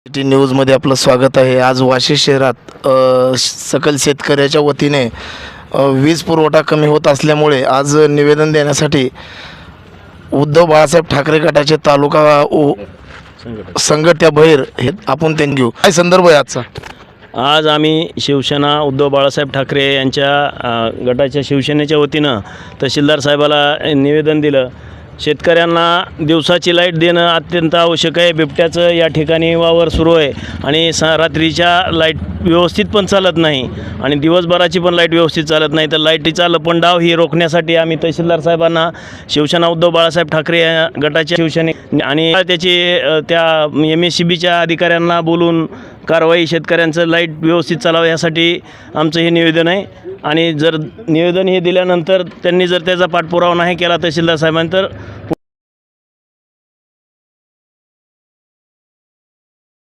City न्यूजमध्ये आपलं स्वागत आहे. आज वाशी शहरात सकल शेतकऱ्याच्या वतीने वीज पुरवठा कमी होत असल्यामुळे आज निवेदन देण्यासाठी उद्धव बाळासाहेब ठाकरे गटाचे तालुका संघटना बहिर हे आपण त्यांनी घेऊ. काय संदर्भ आहे आजचा? आज आम्ही शिवसेना उद्धव बाळासाहेब ठाकरे यांच्या गटाच्या शिवसेनेच्या वतीनं तहसीलदार साहेबाला निवेदन दिलं. शेतकऱ्यांना दिवसाची लाईट देणं अत्यंत आवश्यक आहे. बिबट्याचं या ठिकाणी वावर सुरू आहे आणि रात्रीच्या लाईट व्यवस्थित पण चालत नाही आणि दिवसभराची पण लाईट व्यवस्थित चालत नाही. तर लाईटीचा लपंडाव ही रोखण्यासाठी आम्ही तहसीलदार साहेबांना शिवसेना उद्धव बाळासाहेब ठाकरे या गटाच्या शिवसेने आणि त्याची त्या MSCBच्या अधिकाऱ्यांना बोलून कारवाई शेतकऱ्यांचं लाईट व्यवस्थित चालावं यासाठी आमचं हे निवेदन आहे. आणि जर निवेदन हे दिल्यानंतर त्यांनी जर त्याचा पाठपुरावा नाही केला तहसीलदार साहेबांनी तर